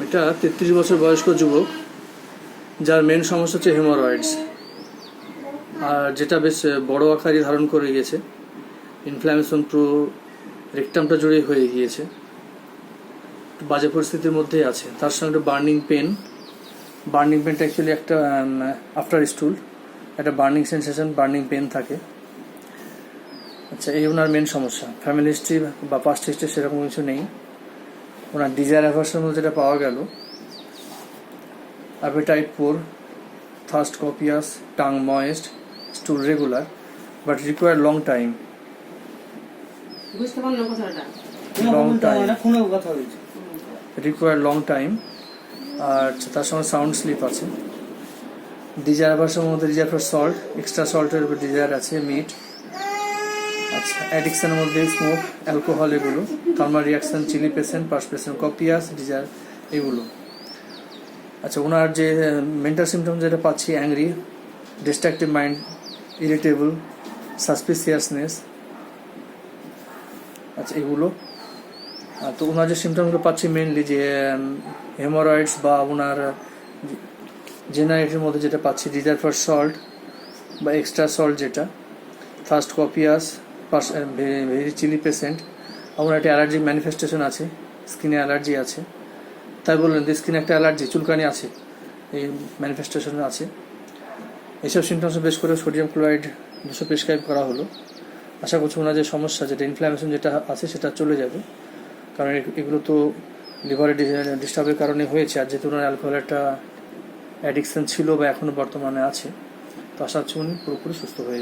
এটা 33 বছর বয়স্ক যুবক, যার মেন সমস্যা হচ্ছে হেমোরয়েডস, আর যেটা বেশ বড় আকারই ধারণ করে গিয়েছে। ইনফ্ল্যামেশন পুরো রেকটামটা জুড়ে হয়ে গিয়েছে, বাজে পরিস্থিতির মধ্যেই আছে। তার সঙ্গে বার্নিং পেনটা অ্যাকচুয়ালি একটা আফটার স্টুল একটা বার্নিং সেন্সেশন, বার্নিং পেন থাকে। আচ্ছা, এই ওনার মেন সমস্যা। ফ্যামিলি হিস্ট্রি বা পাস্ট হিস্ট্রি সেরকম কিছু নেই। ওনার ডিজায়ার অ্যাভার্সন মধ্যে যেটা পাওয়া গেল, appetite poor, thirst copious, tongue moist, stool regular, but require long time. বুঝতে পারলাম কথাটা। Require long time. আর তার সঙ্গে সাউন্ড স্লিপ আছে। ডিজায়ার অ্যাভার্সনের মধ্যে ডিজায়ার ফর সল্ট, এক্সট্রা সল্টের উপর ডিজায়ার আছে, মিট। আচ্ছা, অ্যাডিকশনের মধ্যে স্মোক, অ্যালকোহল, এগুলো। Thermal reaction, chilly patient, perspiration, copious, desire, এগুলো। আচ্ছা, ওনার যে মেন্টাল সিমটম যেটা পাচ্ছি, angry, destructive mind, irritable, suspiciousness, আচ্ছা এগুলো। তো ওনার যে সিমটমগুলো পাচ্ছি মেনলি যে হেমোরয়েডস বা ওনার জেনারেটের মধ্যে যেটা পাচ্ছি ডিজায়ার ফর সল্ট বা এক্সট্রা সল্ট, যেটা first copious, very chilly patient. ওনার একটা অ্যালার্জিক ম্যানিফেস্টেশন আছে, স্কিনে অ্যালার্জি আছে। তাই বললেন যে স্কিনে একটা অ্যালার্জি, চুলকানি আছে, এই ম্যানিফেস্টেশন আছে। এইসব সিমটমস বেশ করে সোডিয়াম ক্লোরাইড 200 প্রেসক্রাইব করা হলো। আশা করছি ওনার যে সমস্যা, যেটা ইনফ্ল্যামেশন যেটা আছে, সেটা চলে যাবে। কারণ এগুলো তো লিভারে ডিস্টার্বের কারণে হয়েছে, আর যেহেতু ওনার অ্যালকোহল একটা অ্যাডিকশন ছিল বা এখনও বর্তমানে আছে, তো আশা করছি উনি পুরোপুরি সুস্থ হয়ে যাবে।